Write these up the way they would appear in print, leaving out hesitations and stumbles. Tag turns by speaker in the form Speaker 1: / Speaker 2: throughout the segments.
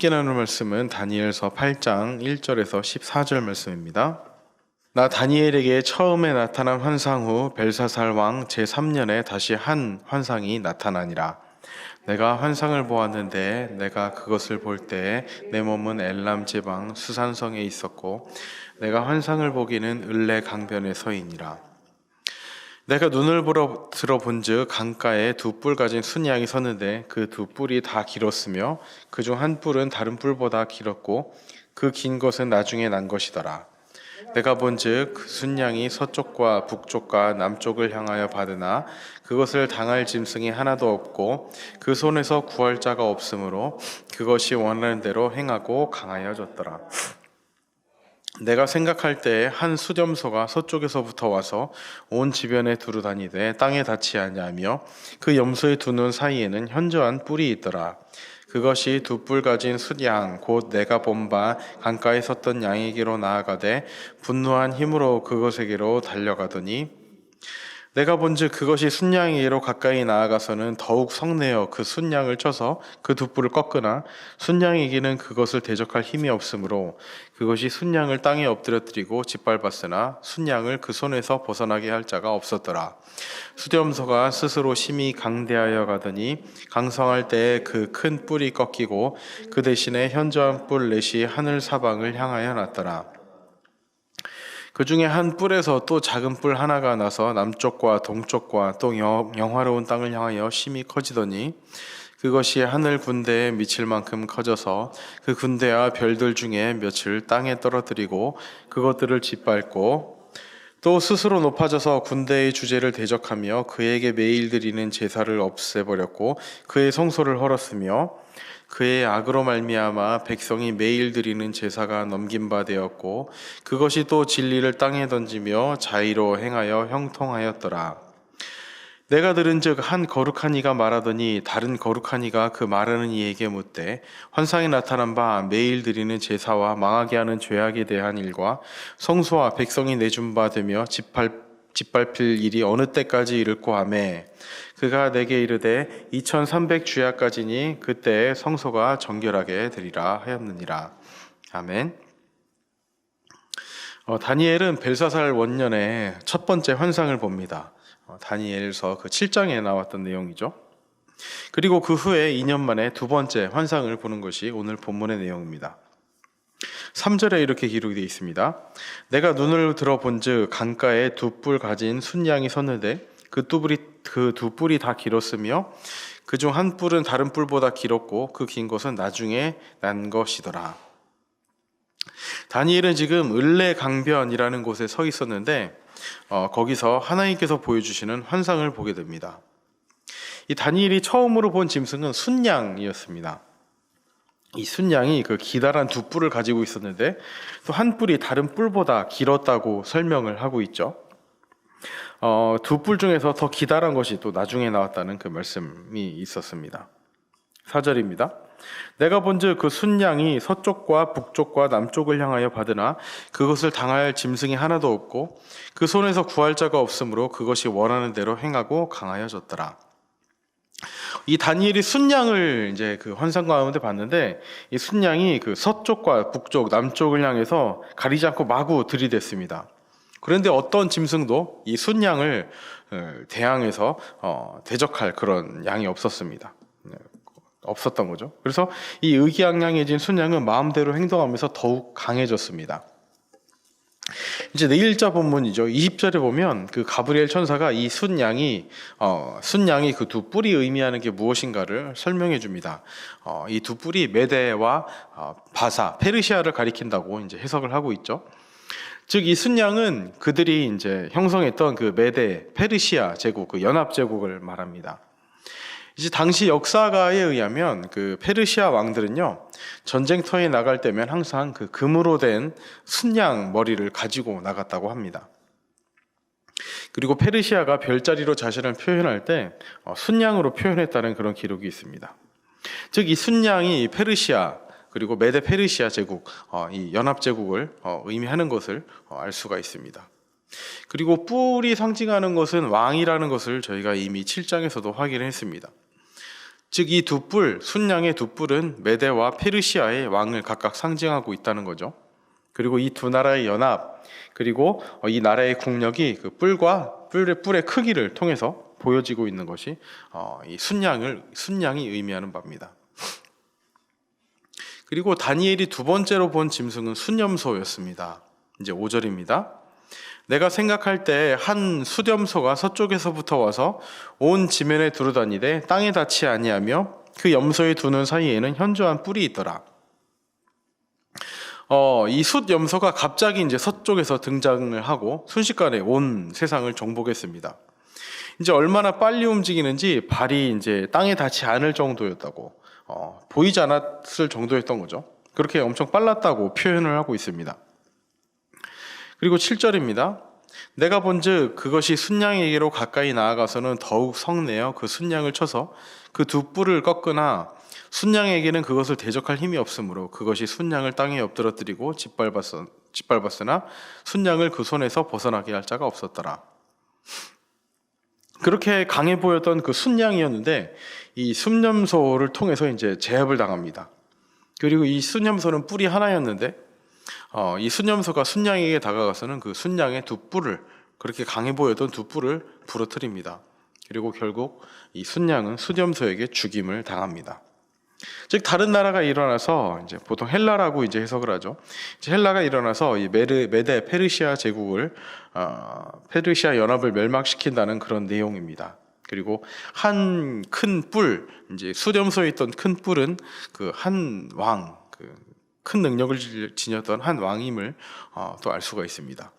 Speaker 1: 함께 나눌 말씀은 다니엘서 8장 1절에서 14절 말씀입니다. 나 다니엘에게 처음에 나타난 환상 후 벨사살 왕 제3년에 다시 한 환상이 나타나니라. 내가 환상을 보았는데 내가 그것을 볼 때에 내 몸은 엘람 지방 수산성에 있었고 내가 환상을 보기는 을레 강변에 서이니라. 내가 눈을 들어본즉 강가에 두 뿔 가진 순양이 섰는데 그 두 뿔이 다 길었으며 그중 한 뿔은 다른 뿔보다 길었고 그 긴 것은 나중에 난 것이더라. 내가 본즉 그 순양이 서쪽과 북쪽과 남쪽을 향하여 받으나 그것을 당할 짐승이 하나도 없고 그 손에서 구할 자가 없으므로 그것이 원하는 대로 행하고 강하여졌더라. 내가 생각할 때에 한 수렴소가 서쪽에서부터 와서 온 지변에 두루 다니되 땅에 닿지 아니하며 그 염소의 두 눈 사이에는 현저한 뿔이 있더라. 그것이 두 뿔 가진 숫양 곧 내가 본 바 강가에 섰던 양에게로 나아가되 분노한 힘으로 그것에게로 달려가더니 내가 본즉 그것이 순양에게로 가까이 나아가서는 더욱 성내어 그 순양을 쳐서 그 두 뿔을 꺾으나 순양에게는 그것을 대적할 힘이 없으므로 그것이 순양을 땅에 엎드려뜨리고 짓밟았으나 순양을 그 손에서 벗어나게 할 자가 없었더라. 수렴소가 스스로 심히 강대하여 가더니 강성할 때에 그 큰 뿔이 꺾이고 그 대신에 현저한 뿔 넷이 하늘 사방을 향하여 났더라. 그 중에 한 뿔에서 또 작은 뿔 하나가 나서 남쪽과 동쪽과 또 영화로운 땅을 향하여 심히 커지더니 그것이 하늘 군대에 미칠 만큼 커져서 그 군대와 별들 중에 몇을 땅에 떨어뜨리고 그것들을 짓밟고 또 스스로 높아져서 군대의 주제를 대적하며 그에게 매일 드리는 제사를 없애버렸고 그의 성소를 헐었으며 그의 악으로 말미암아 백성이 매일 드리는 제사가 넘긴 바 되었고 그것이 또 진리를 땅에 던지며 자의로 행하여 형통하였더라. 내가 들은즉 한 거룩한 이가 말하더니 다른 거룩한 이가 그 말하는 이에게 묻되 환상에 나타난 바 매일 드리는 제사와 망하게 하는 죄악에 대한 일과 성소와 백성이 내준 바 되며 짓밟힐 일이 어느 때까지 이를꼬 하매 그가 내게 이르되 2300 주야까지니 그때에 성소가 정결하게 되리라 하였느니라. 아멘. 다니엘은 벨사살 원년에 첫 번째 환상을 봅니다. 다니엘서 그 7장에 나왔던 내용이죠. 그리고 그 후에 2년 만에 두 번째 환상을 보는 것이 오늘 본문의 내용입니다. 3절에 이렇게 기록이 되어 있습니다. 내가 눈을 들어본즉 강가에 두 뿔 가진 순양이 섰는데 그 두 뿔이 다 길었으며 그중 한 뿔은 다른 뿔보다 길었고 그 긴 것은 나중에 난 것이더라. 다니엘은 지금 을레 강변이라는 곳에 서 있었는데 거기서 하나님께서 보여주시는 환상을 보게 됩니다. 이 다니엘이 처음으로 본 짐승은 순양이었습니다. 이 순양이 그 기다란 두 뿔을 가지고 있었는데 또 한 뿔이 다른 뿔보다 길었다고 설명을 하고 있죠. 두 뿔 중에서 더 기다란 것이 또 나중에 나왔다는 그 말씀이 있었습니다. 4절입니다. 내가 본즉 그 순양이 서쪽과 북쪽과 남쪽을 향하여 받으나 그것을 당할 짐승이 하나도 없고 그 손에서 구할 자가 없으므로 그것이 원하는 대로 행하고 강하여졌더라. 이 다니엘이 순양을 이제 그 환상 가운데 봤는데 이 순양이 그 서쪽과 북쪽, 남쪽을 향해서 가리지 않고 마구 들이댔습니다. 그런데 어떤 짐승도 이 순양을 대항해서 대적할 그런 양이 없었습니다. 없었던 거죠. 그래서 이 의기양양해진 순양은 마음대로 행동하면서 더욱 강해졌습니다. 이제 내 1자 본문이죠. 20절에 보면 그 가브리엘 천사가 이 순양이 그 두 뿔이 의미하는 게 무엇인가를 설명해 줍니다. 이 두 뿔이 메대와 바사, 페르시아를 가리킨다고 이제 해석을 하고 있죠. 즉 이 순양은 그들이 이제 형성했던 그 메대, 페르시아 제국, 그 연합 제국을 말합니다. 이제 당시 역사가에 의하면 그 페르시아 왕들은요 전쟁터에 나갈 때면 항상 그 금으로 된 순양 머리를 가지고 나갔다고 합니다. 그리고 페르시아가 별자리로 자신을 표현할 때 순양으로 표현했다는 그런 기록이 있습니다. 즉 이 순양이 페르시아 그리고 메데 페르시아 제국, 이 연합 제국을 의미하는 것을 알 수가 있습니다. 그리고 뿔이 상징하는 것은 왕이라는 것을 저희가 이미 7장에서도 확인했습니다. 즉 이 두 뿔, 순양의 두 뿔은 메대와 페르시아의 왕을 각각 상징하고 있다는 거죠. 그리고 이 두 나라의 연합, 그리고 이 나라의 국력이 그 뿔과 뿔의 크기를 통해서 보여지고 있는 것이 이 순양이 의미하는 바입니다. 그리고 다니엘이 두 번째로 본 짐승은 순염소였습니다. 이제 5절입니다. 내가 생각할 때 한 수렴소가 서쪽에서부터 와서 온 지면에 두루다니되 땅에 닿지 아니하며 그 염소의 두 눈 사이에는 현저한 뿔이 있더라. 이 숫염소가 갑자기 이제 서쪽에서 등장을 하고 순식간에 온 세상을 정복했습니다. 이제 얼마나 빨리 움직이는지 발이 이제 땅에 닿지 않을 정도였다고, 보이지 않았을 정도였던 거죠. 그렇게 엄청 빨랐다고 표현을 하고 있습니다. 그리고 7절입니다. 내가 본즉 그것이 순양에게로 가까이 나아가서는 더욱 성내어 그 순양을 쳐서 그 두 뿔을 꺾으나 순양에게는 그것을 대적할 힘이 없으므로 그것이 순양을 땅에 엎드러뜨리고 짓밟았으나 순양을 그 손에서 벗어나게 할 자가 없었더라. 그렇게 강해 보였던 그 순양이었는데 이 순염소를 통해서 이제 제압을 당합니다. 그리고 이 순염소는 뿔이 하나였는데 이 순염소가 순양에게 다가가서는 그 순양의 두 뿔을, 그렇게 강해 보였던 두 뿔을 부러뜨립니다. 그리고 결국 이 순양은 순염소에게 죽임을 당합니다. 즉 다른 나라가 일어나서, 이제 보통 헬라라고 이제 해석을 하죠. 이제 헬라가 일어나서 이 메데 페르시아 제국을 페르시아 연합을 멸망시킨다는 그런 내용입니다. 그리고 한 큰 뿔, 이제 수렴소에 있던 큰 뿔은 그 한 왕, 그 큰 능력을 지녔던 한 왕임을 또 알 수가 있습니다.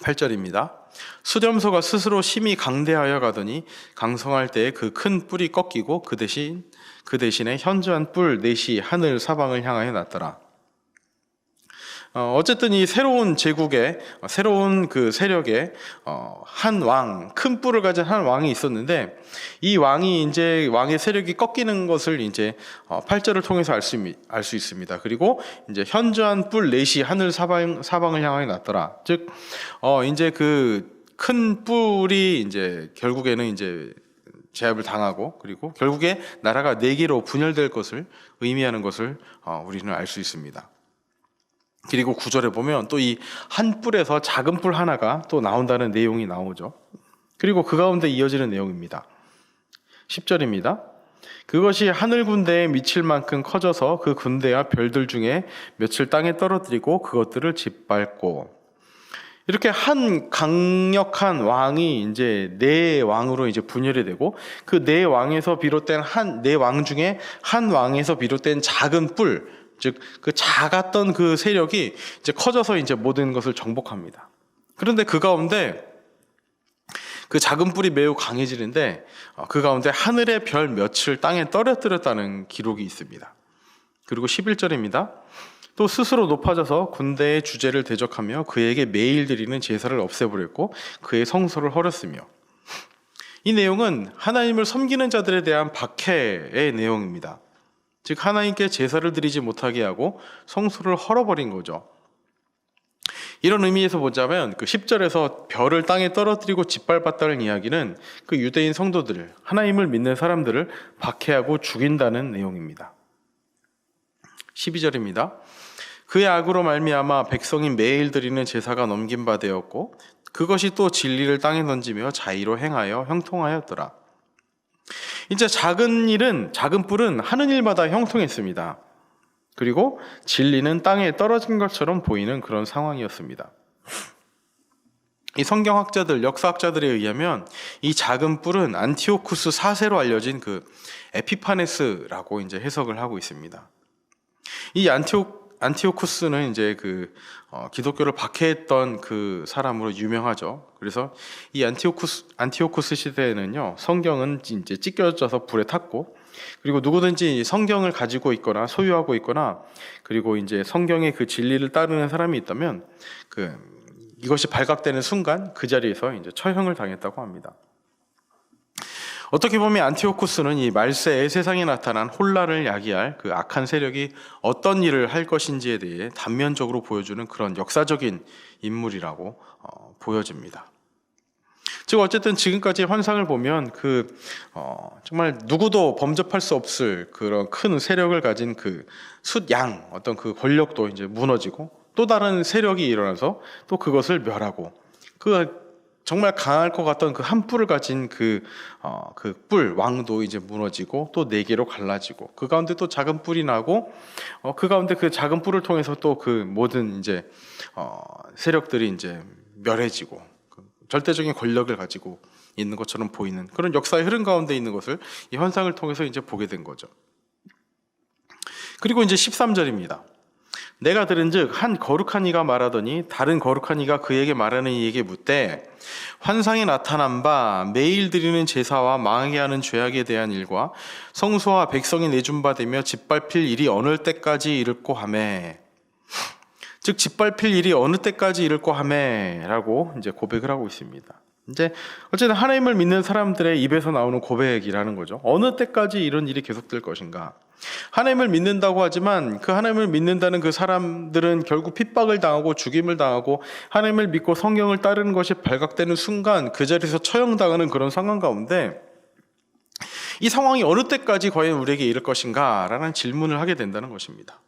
Speaker 1: 8절입니다. 수렴소가 스스로 심히 강대하여 가더니 강성할 때에 그 큰 뿔이 꺾이고 그 대신에 현저한 뿔 넷이 하늘 사방을 향하여 났더라. 어쨌든 이 새로운 제국의 새로운 그 세력의 한 왕, 큰 뿔을 가진 한 왕이 있었는데 이 왕이 이제 왕의 세력이 꺾이는 것을 이제 8절을 통해서 알 수 있습니다. 그리고 이제 현저한 뿔 넷이 하늘 사방을 향하여 났더라. 즉 이제 그 큰 뿔이 이제 결국에는 이제 제압을 당하고 그리고 결국에 나라가 네 개로 분열될 것을 의미하는 것을 우리는 알 수 있습니다. 그리고 9절에 보면 또 이 한 뿔에서 작은 뿔 하나가 또 나온다는 내용이 나오죠. 그리고 그 가운데 이어지는 내용입니다. 10절입니다. 그것이 하늘 군대에 미칠 만큼 커져서 그 군대와 별들 중에 며칠 땅에 떨어뜨리고 그것들을 짓밟고, 이렇게 한 강력한 왕이 이제 네 왕으로 이제 분열이 되고 그 네 왕에서 비롯된 네 왕 중에 한 왕에서 비롯된 작은 뿔, 즉 그 작았던 그 세력이 이제 커져서 이제 모든 것을 정복합니다. 그런데 그 가운데 그 작은 뿔이 매우 강해지는데 그 가운데 하늘의 별 며칠 땅에 떨어뜨렸다는 기록이 있습니다. 그리고 11절입니다. 또 스스로 높아져서 군대의 주제를 대적하며 그에게 매일 드리는 제사를 없애버렸고 그의 성소를 헐었으며, 이 내용은 하나님을 섬기는 자들에 대한 박해의 내용입니다. 즉 하나님께 제사를 드리지 못하게 하고 성소를 헐어버린 거죠. 이런 의미에서 보자면 그 10절에서 별을 땅에 떨어뜨리고 짓밟았다는 이야기는 그 유대인 성도들, 하나님을 믿는 사람들을 박해하고 죽인다는 내용입니다. 12절입니다. 그의 악으로 말미암아 백성이 매일 드리는 제사가 넘긴 바 되었고 그것이 또 진리를 땅에 던지며 자의로 행하여 형통하였더라. 이제 작은 뿔은 하는 일마다 형통했습니다. 그리고 진리는 땅에 떨어진 것처럼 보이는 그런 상황이었습니다. 이 성경학자들, 역사학자들에 의하면 이 작은 뿔은 안티오쿠스 4세로 알려진 그 에피파네스라고 이제 해석을 하고 있습니다. 이 안티오쿠스는 이제 그 기독교를 박해했던 그 사람으로 유명하죠. 그래서 이 안티오쿠스 시대에는요, 성경은 이제 찢겨져서 불에 탔고, 그리고 누구든지 성경을 가지고 있거나 소유하고 있거나, 그리고 이제 성경의 그 진리를 따르는 사람이 있다면 이것이 발각되는 순간 그 자리에서 이제 처형을 당했다고 합니다. 어떻게 보면 안티오쿠스는 이 말세에 세상에 나타난 혼란을 야기할 그 악한 세력이 어떤 일을 할 것인지에 대해 단면적으로 보여주는 그런 역사적인 인물이라고 보여집니다. 즉 어쨌든 지금까지 환상을 보면 정말 누구도 범접할 수 없을 그런 큰 세력을 가진 그 숫양 어떤 그 권력도 이제 무너지고 또 다른 세력이 일어나서 또 그것을 멸하고 그 정말 강할 것 같던 그 한 뿔을 가진 그 뿔 왕도 이제 무너지고 또 네 개로 갈라지고 그 가운데 또 작은 뿔이 나고 그 가운데 그 작은 뿔을 통해서 또 그 모든 이제 세력들이 이제 멸해지고 절대적인 권력을 가지고 있는 것처럼 보이는 그런 역사의 흐름 가운데 있는 것을 이 환상을 통해서 이제 보게 된 거죠. 그리고 이제 13절입니다. 내가 들은즉 한 거룩한 이가 말하더니 다른 거룩한 이가 그에게 말하는 이에게 묻되 환상에 나타난 바 매일 드리는 제사와 망하게 하는 죄악에 대한 일과 성소와 백성이 내준 바 되며 짓밟힐 일이 어느 때까지 이를꼬 하매, 즉 짓밟힐 일이 어느 때까지 이를꼬 하매라고 이제 고백을 하고 있습니다. 이제 어쨌든 하나님을 믿는 사람들의 입에서 나오는 고백이라는 거죠. 어느 때까지 이런 일이 계속될 것인가? 하나님을 믿는다고 하지만 그 하나님을 믿는다는 그 사람들은 결국 핍박을 당하고 죽임을 당하고 하나님을 믿고 성경을 따르는 것이 발각되는 순간 그 자리에서 처형당하는 그런 상황 가운데 이 상황이 어느 때까지 과연 우리에게 이를 것인가? 라는 질문을 하게 된다는 것입니다.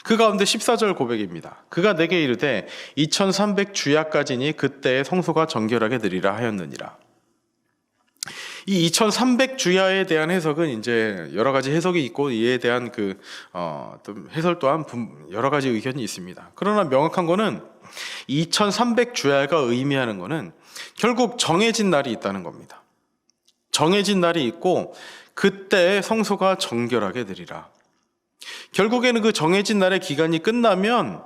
Speaker 1: 그 가운데 14절 고백입니다. 그가 내게 이르되 2300주야까지니 그때의 성소가 정결하게 되리라 하였느니라. 이 2300주야에 대한 해석은 이제 여러 가지 해석이 있고 이에 대한 그 해설 또한 여러 가지 의견이 있습니다. 그러나 명확한 거는 2300주야가 의미하는 거는 결국 정해진 날이 있다는 겁니다. 정해진 날이 있고 그때의 성소가 정결하게 되리라. 결국에는 그 정해진 날의 기간이 끝나면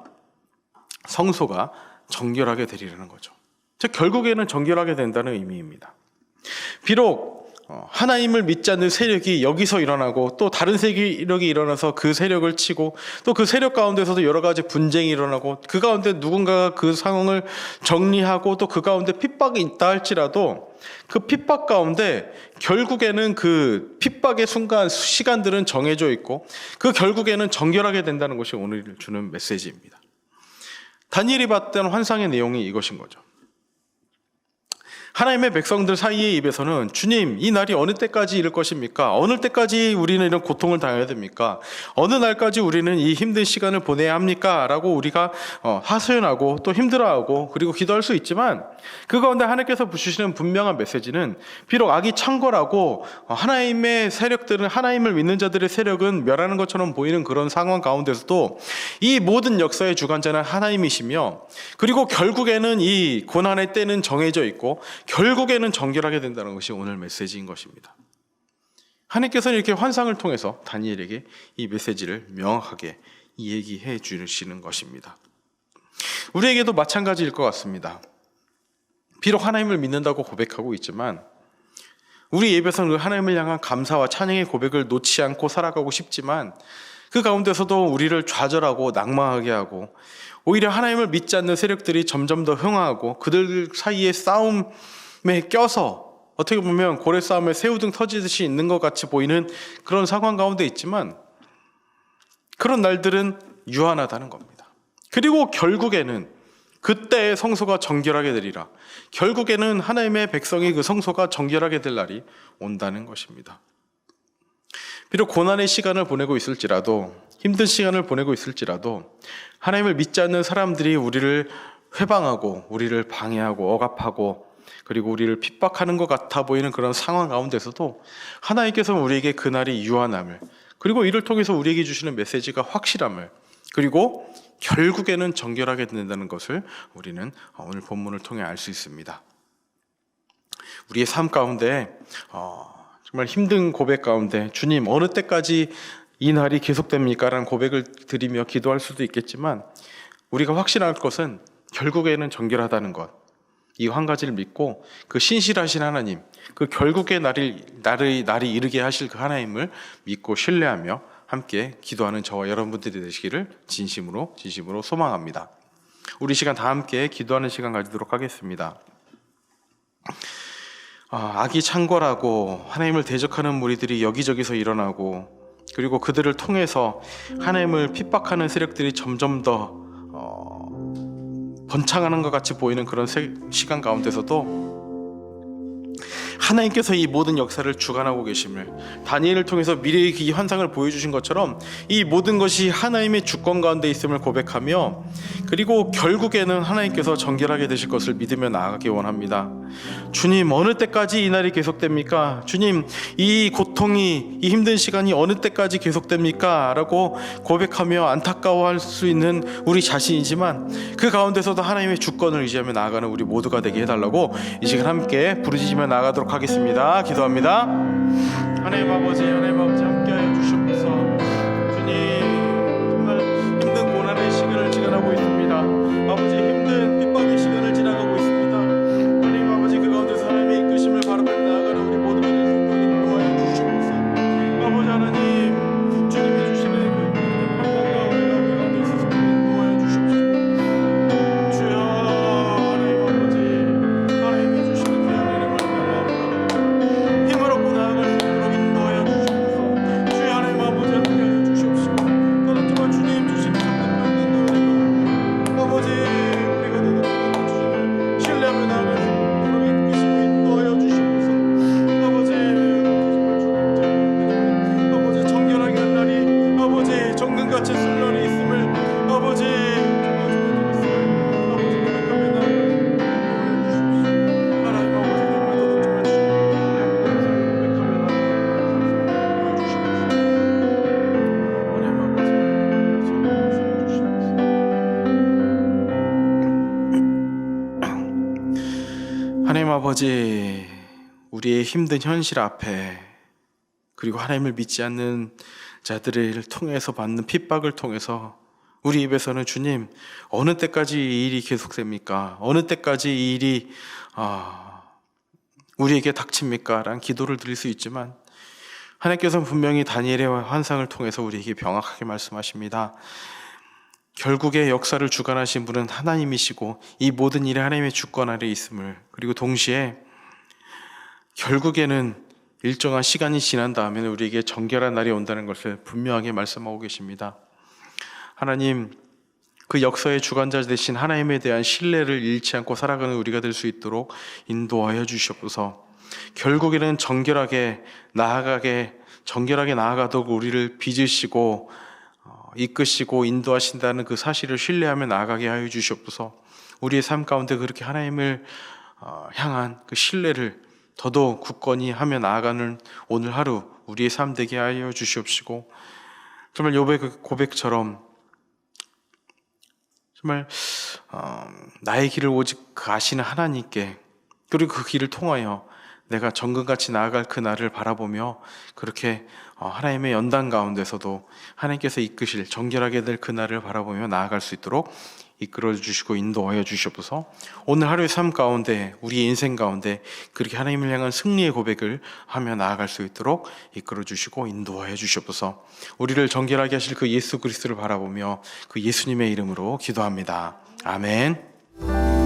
Speaker 1: 성소가 정결하게 되리라는 거죠. 즉 결국에는 정결하게 된다는 의미입니다. 비록 하나님을 믿지 않는 세력이 여기서 일어나고 또 다른 세력이 일어나서 그 세력을 치고 또 그 세력 가운데서도 여러 가지 분쟁이 일어나고 그 가운데 누군가가 그 상황을 정리하고 또 그 가운데 핍박이 있다 할지라도 그 핍박 가운데 결국에는 그 핍박의 시간들은 정해져 있고 그 결국에는 정결하게 된다는 것이 오늘 주는 메시지입니다. 다니엘이 봤던 환상의 내용이 이것인 거죠. 하나님의 백성들 사이의 입에서는 주님, 이 날이 어느 때까지 이를 것입니까? 어느 때까지 우리는 이런 고통을 당해야 됩니까? 어느 날까지 우리는 이 힘든 시간을 보내야 합니까? 라고 우리가 하소연하고 또 힘들어하고 그리고 기도할 수 있지만 그 가운데 하나님께서 주시는 분명한 메시지는 비록 악이 창궐하고 하나님의 세력들은 하나님을 믿는 자들의 세력은 멸하는 것처럼 보이는 그런 상황 가운데서도 이 모든 역사의 주관자는 하나님이시며 그리고 결국에는 이 고난의 때는 정해져 있고 결국에는 정결하게 된다는 것이 오늘 메시지인 것입니다. 하나님께서는 이렇게 환상을 통해서 다니엘에게 이 메시지를 명확하게 얘기해 주시는 것입니다. 우리에게도 마찬가지일 것 같습니다. 비록 하나님을 믿는다고 고백하고 있지만 우리 입에서는 하나님을 향한 감사와 찬양의 고백을 놓지 않고 살아가고 싶지만 그 가운데서도 우리를 좌절하고 낭망하게 하고 오히려 하나님을 믿지 않는 세력들이 점점 더 흥하고 그들 사이의 싸움에 껴서 어떻게 보면 고래 싸움에 새우등 터지듯이 있는 것 같이 보이는 그런 상황 가운데 있지만 그런 날들은 유한하다는 겁니다. 그리고 결국에는 그때의 성소가 정결하게 되리라. 결국에는 하나님의 백성이 그 성소가 정결하게 될 날이 온다는 것입니다. 비록 고난의 시간을 보내고 있을지라도 힘든 시간을 보내고 있을지라도 하나님을 믿지 않는 사람들이 우리를 회방하고 우리를 방해하고 억압하고 그리고 우리를 핍박하는 것 같아 보이는 그런 상황 가운데서도 하나님께서 우리에게 그날이 유한함을 그리고 이를 통해서 우리에게 주시는 메시지가 확실함을 그리고 결국에는 정결하게 된다는 것을 우리는 오늘 본문을 통해 알 수 있습니다. 우리의 삶 가운데 정말 힘든 고백 가운데 주님 어느 때까지 이 날이 계속됩니까? 라는 고백을 드리며 기도할 수도 있겠지만 우리가 확신할 것은 결국에는 정결하다는 것, 이 한 가지를 믿고 그 신실하신 하나님, 그 결국의 날이 이르게 하실 그 하나님을 믿고 신뢰하며 함께 기도하는 저와 여러분들이 되시기를 진심으로 소망합니다. 우리 시간 다 함께 기도하는 시간 가지도록 하겠습니다. 악이 창궐하고 하나님을 대적하는 무리들이 여기저기서 일어나고 그리고 그들을 통해서 하나님을 핍박하는 세력들이 점점 더 번창하는 것 같이 보이는 그런 시간 가운데서도 하나님께서 이 모든 역사를 주관하고 계심을, 다니엘을 통해서 미래의 이 환상을 보여주신 것처럼 이 모든 것이 하나님의 주권 가운데 있음을 고백하며, 그리고 결국에는 하나님께서 정결하게 되실 것을 믿으며 나아가기 원합니다. 주님, 어느 때까지 이 날이 계속됩니까? 주님, 이 고통이, 이 힘든 시간이 어느 때까지 계속됩니까? 라고 고백하며 안타까워할 수 있는 우리 자신이지만, 그 가운데서도 하나님의 주권을 의지하며 나아가는 우리 모두가 되게 해달라고 이 시간 함께 부르짖으며 나아가도록 하겠습니다. 기도합니다. 하나님 아버지 함께하여 주시옵소서. 주님, 정말 힘든 고난의 시간을 지나가고 있습니다. 아버지, 힘든 핍박의 시간을 지나가고 있습니다. 하나님 아버지, 그 가운데서 하나님의 이끄심을 바라보며 나아가는 우리 모두가 될 수 있도록 인도하여 주시옵소서. 아버지 하나님, 주님이 주시는 그 평강 가운데 우리 가운데 있어서 인도하여 주시옵소서. 주여, 하나님 아버지, 하나님이 주시는 귀한 은혜를 받으며 힘을 얻고 나아갈 수 있도록 인도하여 주시옵소서. 주여, 하나님 아버지, 함께하여 주시옵시고, 또한 또한 주님 주신 성령 은혜로 아버지, 우리가 되는 주님을 신뢰하며 나아갈 수 있도록 이끄시고 인도하여 주시옵소서. 아버지, 아버지, 정결하게 한 날이, 아버지, 정금같이 쓸 날이 있음을, 아버지, 정말 주님의 있음을, 아버지, 고백하며 나아갈 수 있도록 인도하여 주시옵소서. 하나님 아버지, 우리도 정말 주님의 고백하며 나아갈 수 있도록 인도하여 주시옵소서. 하나님 아버지, 정말 말씀해 주시옵소서. 하나님 아버지, 우리의 힘든 현실 앞에, 그리고 하나님을 믿지 않는 자들을 통해서 받는 핍박을 통해서 우리 입에서는 주님, 어느 때까지 이 일이 계속됩니까? 어느 때까지 이 일이 우리에게 닥칩니까? 라는 기도를 드릴 수 있지만, 하나님께서는 분명히 다니엘의 환상을 통해서 우리에게 명확하게 말씀하십니다. 결국에 역사를 주관하신 분은 하나님이시고 이 모든 일이 하나님의 주권 아래 있음을, 그리고 동시에 결국에는 일정한 시간이 지난 다음에 우리에게 정결한 날이 온다는 것을 분명하게 말씀하고 계십니다. 하나님, 그 역사의 주관자 되신 하나님에 대한 신뢰를 잃지 않고 살아가는 우리가 될 수 있도록 인도하여 주시옵소서. 결국에는 정결하게 나아가도록 우리를 빚으시고 이끄시고 인도하신다는 그 사실을 신뢰하며 나아가게 하여 주시옵소서. 우리의 삶 가운데 그렇게 하나님을 향한 그 신뢰를 더더욱 굳건히 하며 나아가는 오늘 하루 우리의 삶 되게 하여 주시옵시고, 정말 욥의 그 고백처럼 정말 나의 길을 오직 그 아시는 하나님께, 그리고 그 길을 통하여 내가 정금같이 나아갈 그 날을 바라보며 그렇게 하나님의 연단 가운데서도 하나님께서 이끄실 정결하게 될 그 날을 바라보며 나아갈 수 있도록 이끌어 주시고 인도하여 주시옵소서. 오늘 하루의 삶 가운데, 우리의 인생 가운데 그렇게 하나님을 향한 승리의 고백을 하며 나아갈 수 있도록 이끌어 주시고 인도하여 주시옵소서. 우리를 정결하게 하실 그 예수 그리스도를 바라보며 그 예수님의 이름으로 기도합니다. 아멘.